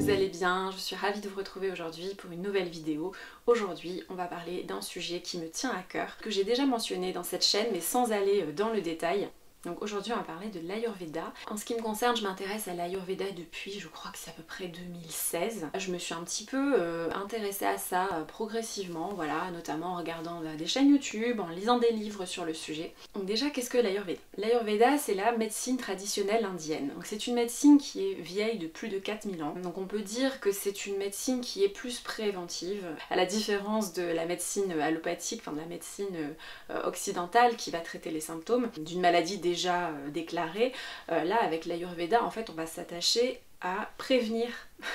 vous allez bien, je suis ravie de vous retrouver aujourd'hui pour une nouvelle vidéo. Aujourd'hui, on va parler d'un sujet qui me tient à cœur, que j'ai déjà mentionné dans cette chaîne mais sans aller dans le détail. Donc aujourd'hui on va parler de l'Ayurveda. En ce qui me concerne, je m'intéresse à l'Ayurveda depuis, je crois que c'est à peu près 2016. Je me suis un petit peu intéressée à ça progressivement, voilà, notamment en regardant des chaînes YouTube, en lisant des livres sur le sujet. Donc déjà, qu'est-ce que l'Ayurveda? L'Ayurveda, c'est la médecine traditionnelle indienne. Donc c'est une médecine qui est vieille de plus de 4000 ans. Donc on peut dire que c'est une médecine qui est plus préventive, à la différence de la médecine allopathique, enfin de la médecine occidentale qui va traiter les symptômes d'une maladie déjà déclarée. Là, avec l'Ayurveda, en fait, on va s'attacher à prévenir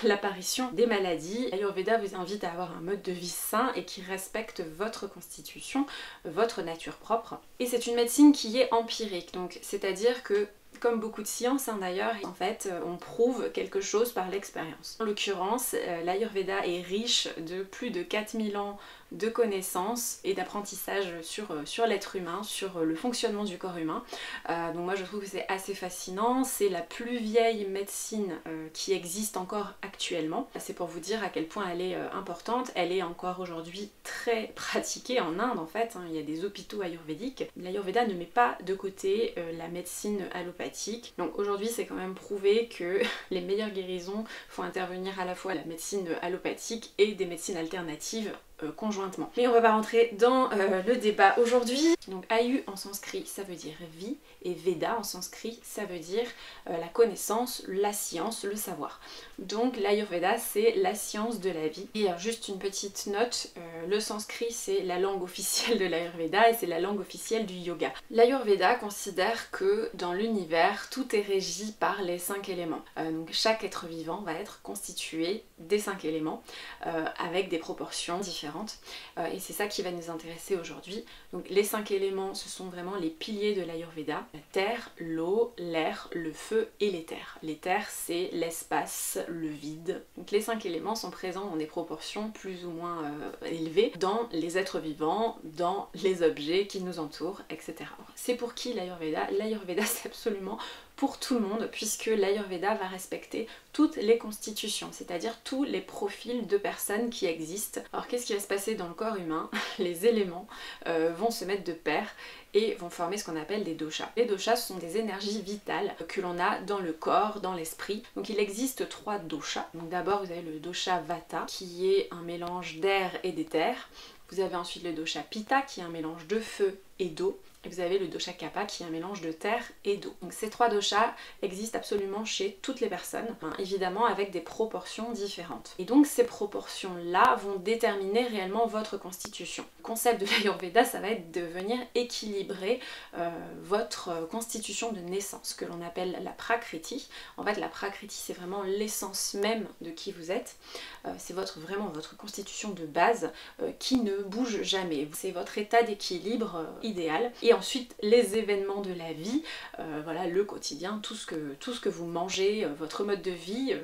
l'apparition des maladies. L'Ayurveda vous invite à avoir un mode de vie sain et qui respecte votre constitution, votre nature propre. Et c'est une médecine qui est empirique, donc c'est-à-dire que comme beaucoup de sciences d'ailleurs, en fait, on prouve quelque chose par l'expérience. En l'occurrence, l'Ayurveda est riche de plus de 4000 ans de connaissances et d'apprentissage sur l'être humain, sur le fonctionnement du corps humain. Donc moi je trouve que c'est assez fascinant, c'est la plus vieille médecine qui existe encore actuellement. C'est pour vous dire à quel point elle est importante, elle est encore aujourd'hui très pratiquée en Inde en fait, il y a des hôpitaux ayurvédiques. L'Ayurveda ne met pas de côté la médecine allopathique, donc aujourd'hui c'est quand même prouvé que les meilleures guérisons font intervenir à la fois la médecine allopathique et des médecines alternatives conjointement. Mais on va pas rentrer dans le débat aujourd'hui. Donc Ayu en sanskrit ça veut dire vie et Veda en sanskrit ça veut dire la connaissance, la science, le savoir. Donc l'Ayurveda c'est la science de la vie. Et juste une petite note, le sanskrit c'est la langue officielle de l'Ayurveda et c'est la langue officielle du yoga. L'Ayurveda considère que dans l'univers tout est régi par les 5 éléments. Donc chaque être vivant va être constitué des 5 éléments avec des proportions différentes. Et c'est ça qui va nous intéresser aujourd'hui. Donc les 5 éléments, ce sont vraiment les piliers de l'Ayurveda. La terre, l'eau, l'air, le feu et l'éther. L'éther, c'est l'espace, le vide. Donc les 5 éléments sont présents dans des proportions plus ou moins élevées dans les êtres vivants, dans les objets qui nous entourent, etc. C'est pour qui l'Ayurveda? L'Ayurveda, c'est absolument pour tout le monde, puisque l'Ayurveda va respecter toutes les constitutions, c'est-à-dire tous les profils de personnes qui existent. Alors qu'est-ce qui va se passer dans le corps humain? Les éléments vont se mettre de pair et vont former ce qu'on appelle des doshas. Les doshas sont des énergies vitales que l'on a dans le corps, dans l'esprit. Donc il existe 3 doshas. Donc d'abord vous avez le dosha Vata qui est un mélange d'air et d'éther. Vous avez ensuite le dosha Pitta qui est un mélange de feu et d'eau. Et vous avez le dosha Kapha qui est un mélange de terre et d'eau. Donc ces 3 doshas existent absolument chez toutes les personnes, évidemment avec des proportions différentes. Et donc ces proportions-là vont déterminer réellement votre constitution. Le concept de l'Ayurveda, ça va être de venir équilibrer votre constitution de naissance, que l'on appelle la Prakriti. En fait la Prakriti c'est vraiment l'essence même de qui vous êtes. C'est vraiment votre constitution de base qui ne bouge jamais. C'est votre état d'équilibre idéal. Et ensuite les événements de la vie, voilà, le quotidien, tout ce que vous mangez, votre mode de vie,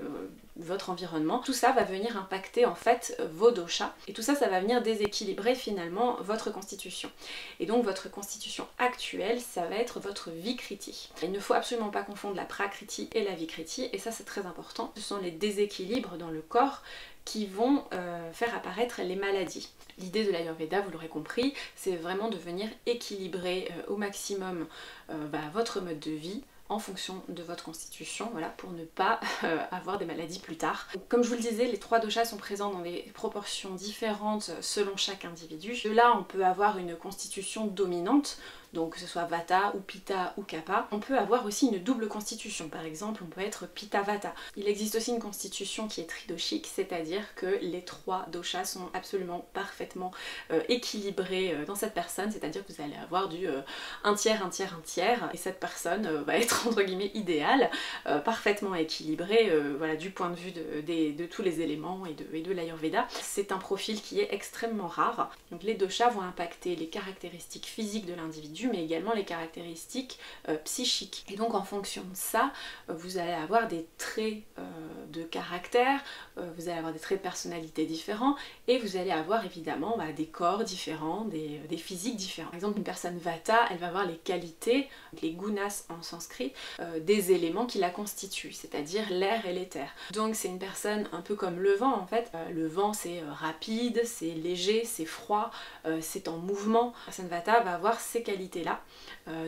votre environnement, tout ça va venir impacter en fait vos doshas et tout ça, ça va venir déséquilibrer finalement votre constitution. Et donc votre constitution actuelle, ça va être votre Vikriti. Il ne faut absolument pas confondre la Prakriti et la Vikriti et ça c'est très important. Ce sont les déséquilibres dans le corps qui vont faire apparaître les maladies. L'idée de l'Ayurveda, vous l'aurez compris, c'est vraiment de venir équilibrer au maximum votre mode de vie en fonction de votre constitution, voilà, pour ne pas avoir des maladies plus tard. Donc, comme je vous le disais, les 3 doshas sont présents dans des proportions différentes selon chaque individu. De là, on peut avoir une constitution dominante, donc que ce soit Vata ou Pitta ou Kapha. On peut avoir aussi une double constitution, par exemple on peut être Pitta Vata. Il existe aussi une constitution qui est tridoshique, c'est-à-dire que les 3 doshas sont absolument parfaitement équilibrés dans cette personne, c'est-à-dire que vous allez avoir du 1 tiers, 1 tiers, 1 tiers, et cette personne va être entre guillemets idéale, parfaitement équilibrée, voilà, du point de vue de tous les éléments et de l'Ayurveda. C'est un profil qui est extrêmement rare. Donc les doshas vont impacter les caractéristiques physiques de l'individu, l'individu, mais également les caractéristiques psychiques. Et donc en fonction de ça, vous allez avoir des traits de caractère, vous allez avoir des traits de personnalité différents, et vous allez avoir évidemment des corps différents, des physiques différents. Par exemple, une personne Vata, elle va avoir les qualités, les gunas en sanskrit, des éléments qui la constituent, c'est-à-dire l'air et l'éther. Donc c'est une personne un peu comme le vent en fait. Le vent c'est rapide, c'est léger, c'est froid, c'est en mouvement. La personne Vata va avoir ces qualités-là.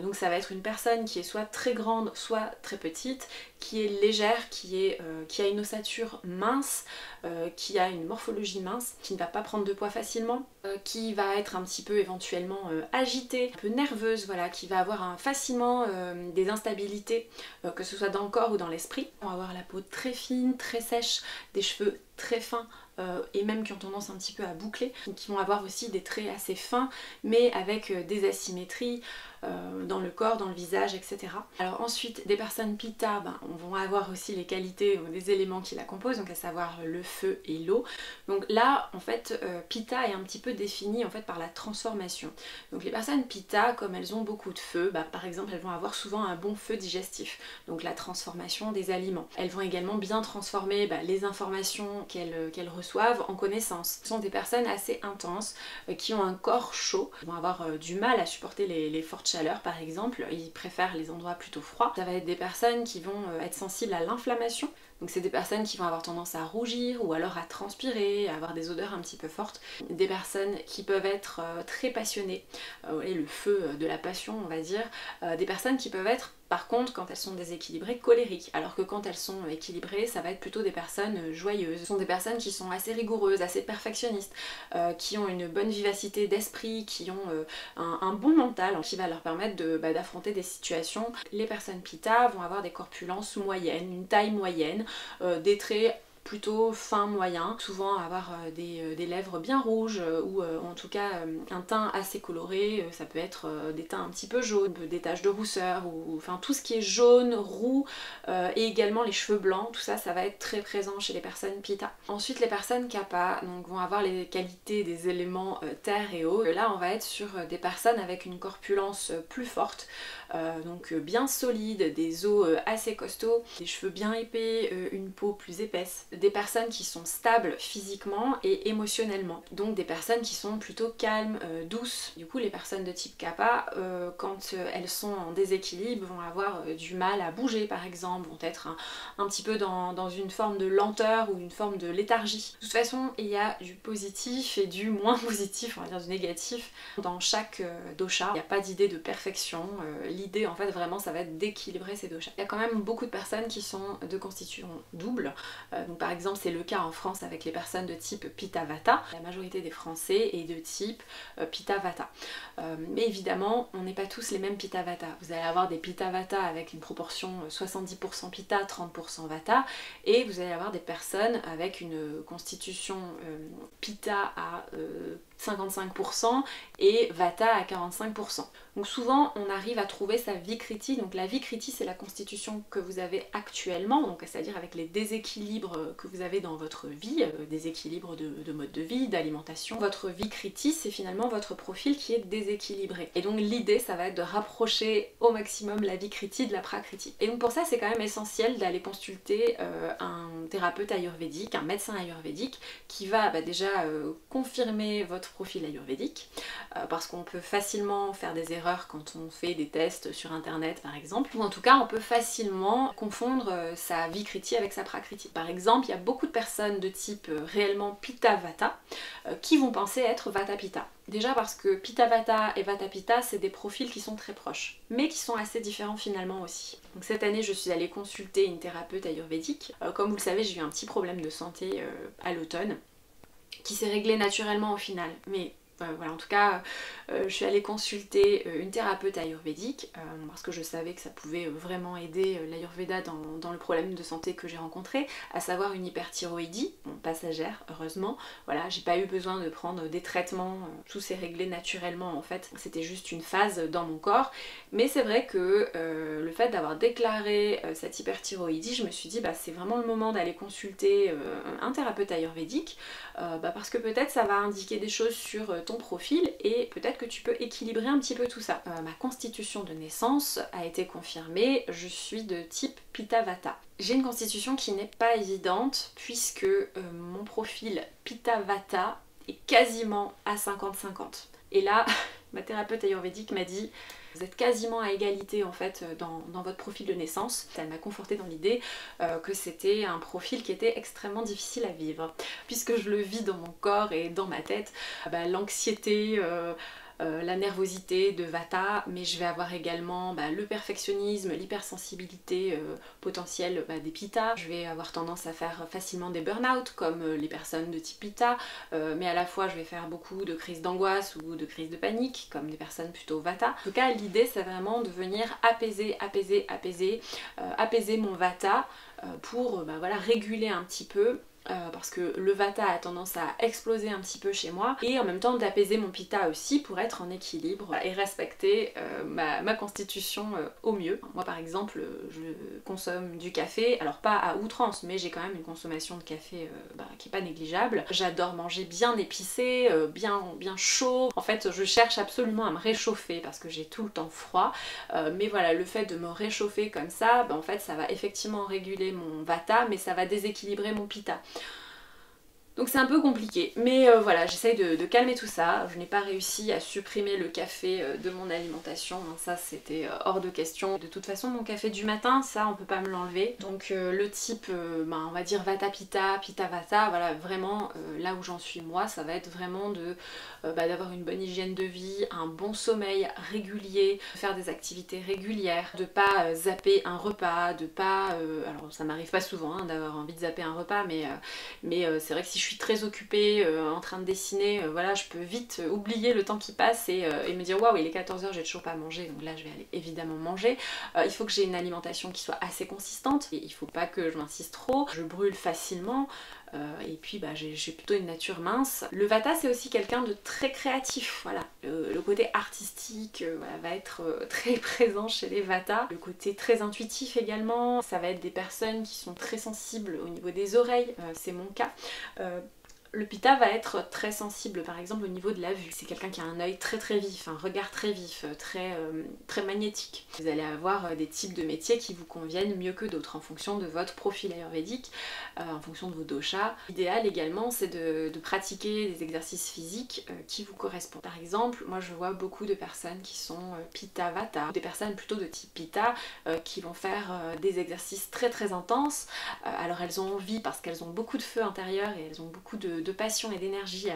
Donc ça va être une personne qui est soit très grande, soit très petite, qui est légère, qui a une ossature mince, qui a une morphologie mince, qui ne va pas prendre de poids facilement, qui va être un petit peu éventuellement agitée, un peu nerveuse, voilà, qui va avoir facilement des instabilités, que ce soit dans le corps ou dans l'esprit. On va avoir la peau très fine, très sèche, des cheveux très fins, et même qui ont tendance un petit peu à boucler, donc qui vont avoir aussi des traits assez fins, mais avec des asymétries dans le corps, dans le visage, etc. Alors ensuite, des personnes Pitta, on va avoir aussi les qualités des éléments qui la composent, donc à savoir le feu et l'eau. Donc là, en fait, Pitta est un petit peu défini en fait par la transformation. Donc les personnes Pitta, comme elles ont beaucoup de feu, par exemple, elles vont avoir souvent un bon feu digestif, donc la transformation des aliments. Elles vont également bien transformer les informations qu'elles reçoivent en connaissances. Ce sont des personnes assez intenses, qui ont un corps chaud, ils vont avoir du mal à supporter les fortes chaleurs par exemple, ils préfèrent les endroits plutôt froids. Ça va être des personnes qui vont être sensibles à l'inflammation. Donc c'est des personnes qui vont avoir tendance à rougir ou alors à transpirer, à avoir des odeurs un petit peu fortes. Des personnes qui peuvent être très passionnées, et le feu de la passion on va dire. Des personnes qui peuvent être par contre, quand elles sont déséquilibrées, colériques, alors que quand elles sont équilibrées, ça va être plutôt des personnes joyeuses. Ce sont des personnes qui sont assez rigoureuses, assez perfectionnistes, qui ont une bonne vivacité d'esprit, qui ont un bon mental, qui va leur permettre d'affronter des situations. Les personnes Pitta vont avoir des corpulences moyennes, une taille moyenne, des traits plutôt fin moyen, souvent avoir des lèvres bien rouges ou en tout cas un teint assez coloré, ça peut être des teints un petit peu jaunes, des taches de rousseur, ou enfin tout ce qui est jaune, roux, et également les cheveux blancs, tout ça, ça va être très présent chez les personnes Pitta. Ensuite les personnes Kapha donc, vont avoir les qualités des éléments terre et eau. Là on va être sur des personnes avec une corpulence plus forte, donc bien solide, des os assez costauds, des cheveux bien épais, une peau plus épaisse, des personnes qui sont stables physiquement et émotionnellement, donc des personnes qui sont plutôt calmes, douces. Du coup les personnes de type Kapha, quand elles sont en déséquilibre, vont avoir du mal à bouger par exemple, vont être un petit peu dans une forme de lenteur ou une forme de léthargie. De toute façon il y a du positif et du moins positif, on va dire du négatif, dans chaque dosha. Il n'y a pas d'idée de perfection, l'idée en fait vraiment ça va être d'équilibrer ces doshas. Il y a quand même beaucoup de personnes qui sont de constitution double, donc par exemple c'est le cas en France avec les personnes de type Pitta Vata. La majorité des Français est de type Pitta Vata. Mais évidemment on n'est pas tous les mêmes Pitta Vata. Vous allez avoir des Pitta Vata avec une proportion 70% Pitta, 30% Vata, et vous allez avoir des personnes avec une constitution Pitta à 55% et Vata à 45%. Donc souvent on arrive à trouver sa Vikriti. Donc la Vikriti c'est la constitution que vous avez actuellement, donc c'est-à-dire avec les déséquilibres que vous avez dans votre vie, déséquilibres de mode de vie, d'alimentation. Votre Vikriti c'est finalement votre profil qui est déséquilibré. Et donc l'idée ça va être de rapprocher au maximum la Vikriti de la Prakriti. Et donc pour ça c'est quand même essentiel d'aller consulter un thérapeute ayurvédique, un médecin ayurvédique qui va déjà confirmer votre profil ayurvédique, parce qu'on peut facilement faire des erreurs quand on fait des tests sur internet par exemple, ou en tout cas on peut facilement confondre sa Vikriti avec sa Prakriti. Par exemple, il y a beaucoup de personnes de type réellement Pitta Vata qui vont penser être Vata Pitta. Déjà parce que Pitta Vata et Vata Pitta c'est des profils qui sont très proches, mais qui sont assez différents finalement aussi. Donc cette année je suis allée consulter une thérapeute ayurvédique. Comme vous le savez, j'ai eu un petit problème de santé à l'automne, qui s'est réglé naturellement au final, mais voilà, en tout cas je suis allée consulter une thérapeute ayurvédique parce que je savais que ça pouvait vraiment aider l'ayurveda dans le problème de santé que j'ai rencontré, à savoir une hyperthyroïdie, bon, passagère heureusement. Voilà, j'ai pas eu besoin de prendre des traitements, tout s'est réglé naturellement en fait, c'était juste une phase dans mon corps. Mais c'est vrai que le fait d'avoir déclaré cette hyperthyroïdie, je me suis dit c'est vraiment le moment d'aller consulter un thérapeute ayurvédique, parce que peut-être ça va indiquer des choses sur ton profil et peut-être que tu peux équilibrer un petit peu tout ça. Ma constitution de naissance a été confirmée, je suis de type Pitta-Vata. J'ai une constitution qui n'est pas évidente puisque mon profil Pitta-Vata est quasiment à 50-50. Et là, ma thérapeute ayurvédique m'a dit vous êtes quasiment à égalité en fait dans votre profil de naissance. Elle m'a confortée dans l'idée que c'était un profil qui était extrêmement difficile à vivre. Puisque je le vis dans mon corps et dans ma tête, l'anxiété, la nervosité de Vata, mais je vais avoir également le perfectionnisme, l'hypersensibilité potentielle des Pitta. Je vais avoir tendance à faire facilement des burn-out comme les personnes de type Pitta, mais à la fois je vais faire beaucoup de crises d'angoisse ou de crises de panique comme des personnes plutôt Vata. En tout cas l'idée c'est vraiment de venir apaiser mon Vata pour réguler un petit peu. Parce que le Vata a tendance à exploser un petit peu chez moi et en même temps d'apaiser mon Pitta aussi pour être en équilibre et respecter ma constitution au mieux. Moi par exemple je consomme du café, alors pas à outrance mais j'ai quand même une consommation de café qui est pas négligeable. J'adore manger bien épicé, bien chaud. En fait je cherche absolument à me réchauffer parce que j'ai tout le temps froid, mais voilà, le fait de me réchauffer comme ça, en fait ça va effectivement réguler mon Vata mais ça va déséquilibrer mon Pitta. Donc c'est un peu compliqué, mais voilà, j'essaye de calmer tout ça. Je n'ai pas réussi à supprimer le café de mon alimentation, ça c'était hors de question. De toute façon mon café du matin, ça on peut pas me l'enlever. Donc le type, on va dire Vata Pitta, Pitta Vata, voilà, vraiment là où j'en suis moi, ça va être vraiment d'avoir une bonne hygiène de vie, un bon sommeil régulier, faire des activités régulières, de pas zapper un repas, de pas... alors ça m'arrive pas souvent d'avoir envie de zapper un repas, mais c'est vrai que si je suis très occupée en train de dessiner, voilà, je peux vite oublier le temps qui passe et me dire waouh, il est 14h, j'ai toujours pas mangé, donc là je vais aller évidemment manger. Il faut que j'ai une alimentation qui soit assez consistante, et il faut pas que je m'insiste trop, je brûle facilement. Et puis j'ai plutôt une nature mince. Le Vata c'est aussi quelqu'un de très créatif, voilà. Le côté artistique va être très présent chez les Vata. Le côté très intuitif également, ça va être des personnes qui sont très sensibles au niveau des oreilles, c'est mon cas. Le Pitta va être très sensible par exemple au niveau de la vue. C'est quelqu'un qui a un œil très vif, un regard très vif, très magnétique. Vous allez avoir des types de métiers qui vous conviennent mieux que d'autres en fonction de votre profil ayurvédique, en fonction de vos doshas. L'idéal également c'est de pratiquer des exercices physiques qui vous correspondent. Par exemple, moi je vois beaucoup de personnes qui sont Pitta Vata, des personnes plutôt de type Pitta qui vont faire des exercices très intenses. Alors elles ont envie parce qu'elles ont beaucoup de feu intérieur et elles ont beaucoup de passion et d'énergie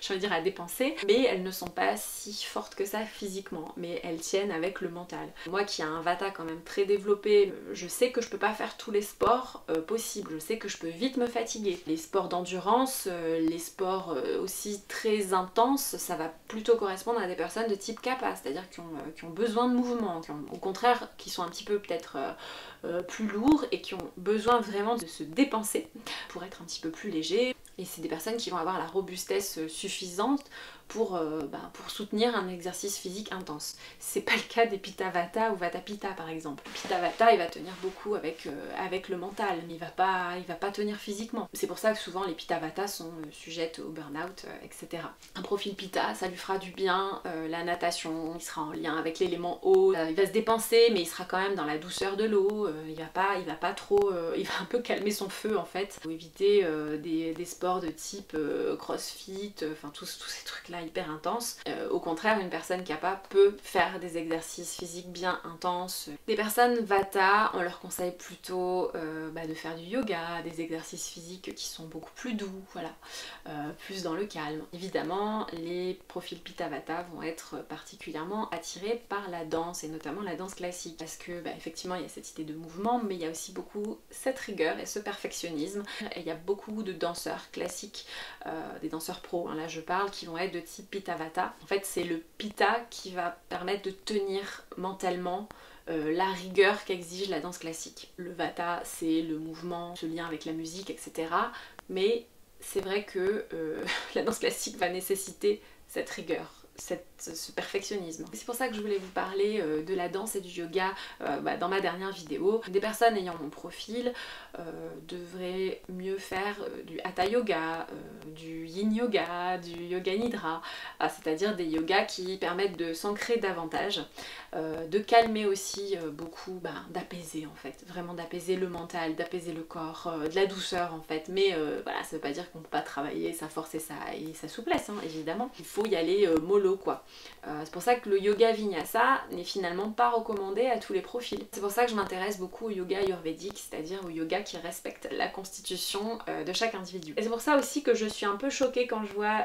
je veux dire à dépenser, mais elles ne sont pas si fortes que ça physiquement, mais elles tiennent avec le mental. Moi qui ai un Vata quand même très développé, je sais que je peux pas faire tous les sports possibles, je sais que je peux vite me fatiguer. Les sports d'endurance, les sports aussi très intenses, ça va plutôt correspondre à des personnes de type Kapha, c'est-à-dire qui ont besoin de mouvement, au contraire qui sont un petit peu peut-être plus lourds et qui ont besoin vraiment de se dépenser pour être un petit peu plus léger. Et c'est des personnes qui vont avoir la robustesse suffisante pour soutenir un exercice physique intense. C'est pas le cas des Pitta Vata ou Vata Pitta par exemple. Pitta Vata il va tenir beaucoup avec le mental, mais il va pas tenir physiquement. C'est pour ça que souvent les Pitta Vata sont sujettes au burn-out, etc. Un profil Pitta, ça lui fera du bien, la natation, il sera en lien avec l'élément eau, il va se dépenser mais il sera quand même dans la douceur de l'eau, il va pas trop, il va un peu calmer son feu en fait. Il faut éviter des sports de type crossfit, enfin tous ces trucs là hyper intense. Au contraire, une personne Kapha peut faire des exercices physiques bien intenses. Des personnes Vata, on leur conseille plutôt de faire du yoga, des exercices physiques qui sont beaucoup plus doux, voilà, plus dans le calme. Évidemment, les profils Pitta Vata vont être particulièrement attirés par la danse, et notamment la danse classique, parce que effectivement il y a cette idée de mouvement, mais il y a aussi beaucoup cette rigueur et ce perfectionnisme, et il y a beaucoup de danseurs classiques, des danseurs pros, là je parle, qui vont être de type Pitta Vata. En fait c'est le Pitta qui va permettre de tenir mentalement la rigueur qu'exige la danse classique. Le Vata c'est le mouvement, ce lien avec la musique, etc. Mais c'est vrai que la danse classique va nécessiter cette rigueur, ce perfectionnisme. C'est pour ça que je voulais vous parler de la danse et du yoga dans ma dernière vidéo. Des personnes ayant mon profil devraient mieux faire du hatha yoga, du yin yoga, du yoga nidra, c'est-à-dire des yogas qui permettent de s'ancrer davantage, de calmer aussi beaucoup, d'apaiser en fait, vraiment d'apaiser le mental, d'apaiser le corps, de la douceur en fait, mais voilà, ça veut pas dire qu'on peut pas travailler sa force et sa souplesse, hein, évidemment. Il faut y aller mollo quoi. C'est pour ça que le yoga vinyasa n'est finalement pas recommandé à tous les profils. C'est pour ça que je m'intéresse beaucoup au yoga ayurvédique, c'est-à-dire au yoga qui respecte la constitution de chaque individu. Et c'est pour ça aussi que je suis un peu choquée quand je vois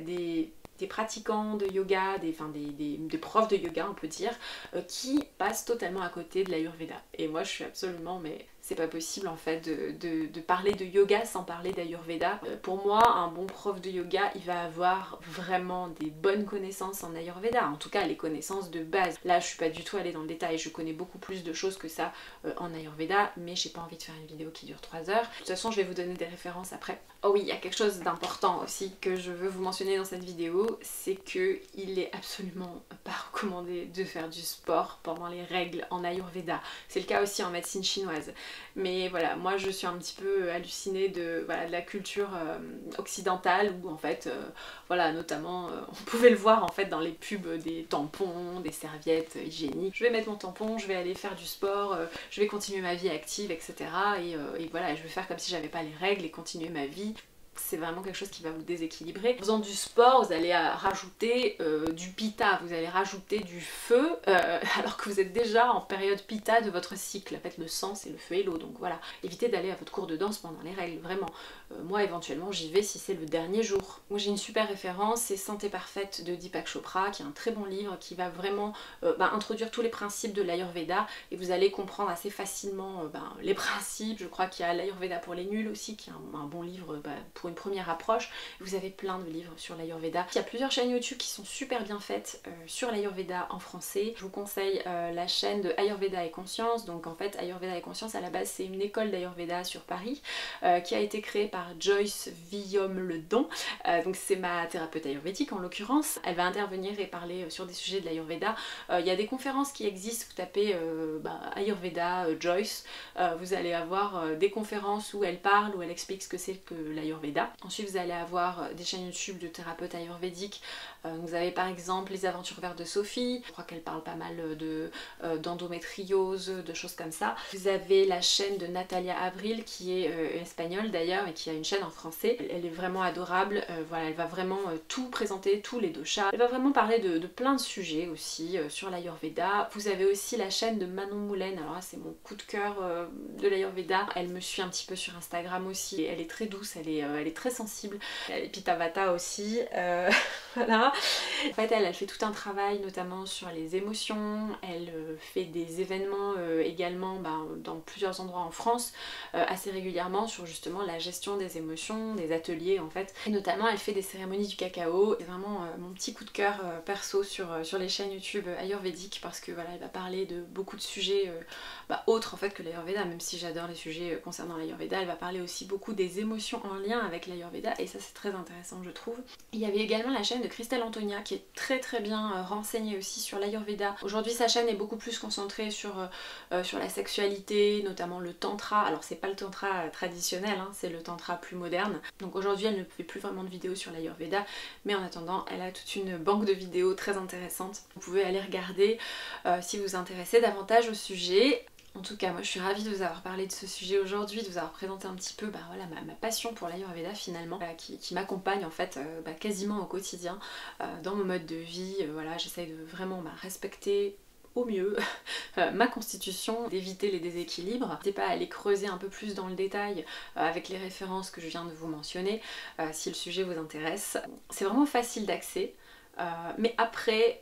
des pratiquants de yoga, des profs de yoga on peut dire, qui passent totalement à côté de l'Ayurveda. Et moi je suis absolument, mais c'est pas possible en fait de parler de yoga sans parler d'Ayurveda. Pour moi, un bon prof de yoga, il va avoir vraiment des bonnes connaissances en Ayurveda, en tout cas les connaissances de base. Là je suis pas du tout allée dans le détail, je connais beaucoup plus de choses que ça en Ayurveda, mais j'ai pas envie de faire une vidéo qui dure 3 heures. De toute façon je vais vous donner des références après. Oh oui, il y a quelque chose d'important aussi que je veux vous mentionner dans cette vidéo, c'est que il est absolument pas recommandé de faire du sport pendant les règles en Ayurveda. C'est le cas aussi en médecine chinoise. Mais voilà, moi je suis un petit peu hallucinée de la culture occidentale où en fait, voilà, notamment on pouvait le voir en fait dans les pubs des tampons, des serviettes hygiéniques. Je vais mettre mon tampon, je vais aller faire du sport, je vais continuer ma vie active, etc. Et voilà, je vais faire comme si j'avais pas les règles et continuer ma vie. C'est vraiment quelque chose qui va vous déséquilibrer. En faisant du sport, vous allez rajouter du pitta, vous allez rajouter du feu, alors que vous êtes déjà en période pitta de votre cycle. En fait, le sang, c'est le feu et l'eau, donc voilà. Évitez d'aller à votre cours de danse pendant les règles, vraiment. Moi, éventuellement, j'y vais si c'est le dernier jour. Moi, j'ai une super référence, c'est Santé Parfaite de Deepak Chopra, qui est un très bon livre, qui va vraiment introduire tous les principes de l'Ayurveda, et vous allez comprendre assez facilement les principes. Je crois qu'il y a l'Ayurveda pour les nuls aussi, qui est un bon livre pour une première approche. Vous avez plein de livres sur l'Ayurveda. Il y a plusieurs chaînes YouTube qui sont super bien faites sur l'Ayurveda en français. Je vous conseille la chaîne de Ayurveda et Conscience. Donc en fait, Ayurveda et Conscience, à la base, c'est une école d'Ayurveda sur Paris qui a été créée par Joyce Villaume-le-Don. Donc c'est ma thérapeute ayurvédique en l'occurrence. Elle va intervenir et parler sur des sujets de l'Ayurveda. Il y a des conférences qui existent. Vous tapez Ayurveda Joyce. Vous allez avoir des conférences où elle parle, où elle explique ce que c'est que l'Ayurveda. Ensuite vous allez avoir des chaînes YouTube de thérapeutes ayurvédiques. Vous avez par exemple Les Aventures vertes de Sophie, je crois qu'elle parle pas mal d'endométriose, de choses comme ça. Vous avez la chaîne de Natalia Abril qui est espagnole d'ailleurs et qui a une chaîne en français. Elle est vraiment adorable, voilà, elle va vraiment tout présenter, tous les doshas. Elle va vraiment parler de plein de sujets aussi sur l'Ayurveda. Vous avez aussi la chaîne de Manon Moulaine, alors là c'est mon coup de cœur de l'Ayurveda. Elle me suit un petit peu sur Instagram aussi, et elle est très douce, elle est très sensible. Elle est Pitta Vata aussi, voilà. En fait elle fait tout un travail notamment sur les émotions, elle fait des événements également dans plusieurs endroits en France assez régulièrement sur justement la gestion des émotions, des ateliers en fait. Et notamment elle fait des cérémonies du cacao. C'est vraiment mon petit coup de cœur perso sur les chaînes YouTube ayurvédiques, parce que voilà, elle va parler de beaucoup de sujets autres en fait que l'Ayurveda, même si j'adore les sujets concernant l'Ayurveda. Elle va parler aussi beaucoup des émotions en lien avec l'Ayurveda, et ça c'est très intéressant je trouve. Il y avait également la chaîne de Christelle Antonia qui est très bien renseignée aussi sur l'Ayurveda. Aujourd'hui sa chaîne est beaucoup plus concentrée sur la sexualité, notamment le tantra. Alors c'est pas le tantra traditionnel, hein, c'est le tantra plus moderne. Donc aujourd'hui elle ne fait plus vraiment de vidéos sur l'Ayurveda, mais en attendant elle a toute une banque de vidéos très intéressantes. Vous pouvez aller regarder si vous vous intéressez davantage au sujet. En tout cas, moi je suis ravie de vous avoir parlé de ce sujet aujourd'hui, de vous avoir présenté un petit peu voilà, ma passion pour l'Ayurveda finalement, qui m'accompagne en fait quasiment au quotidien dans mon mode de vie. Voilà, j'essaye de vraiment respecter au mieux ma constitution, d'éviter les déséquilibres. N'hésitez pas à aller creuser un peu plus dans le détail avec les références que je viens de vous mentionner si le sujet vous intéresse. C'est vraiment facile d'accès. Mais après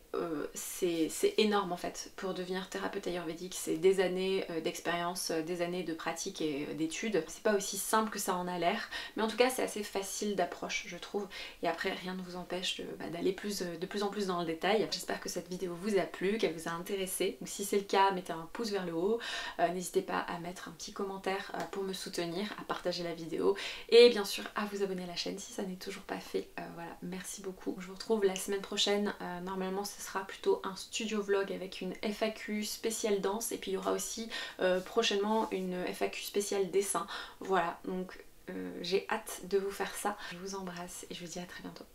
c'est énorme en fait pour devenir thérapeute ayurvédique. C'est des années d'expérience, des années de pratique et d'études. C'est pas aussi simple que ça en a l'air, mais en tout cas c'est assez facile d'approche je trouve, et après rien ne vous empêche d'aller de plus en plus dans le détail. J'espère que cette vidéo vous a plu, qu'elle vous a intéressé. Donc si c'est le cas, mettez un pouce vers le haut, n'hésitez pas à mettre un petit commentaire pour me soutenir, à partager la vidéo et bien sûr à vous abonner à la chaîne si ça n'est toujours pas fait. Voilà, merci beaucoup. Je vous retrouve la semaine semaine prochaine, normalement ce sera plutôt un studio vlog avec une FAQ spéciale danse et puis il y aura aussi prochainement une FAQ spéciale dessin. Voilà, donc j'ai hâte de vous faire ça. Je vous embrasse et je vous dis à très bientôt.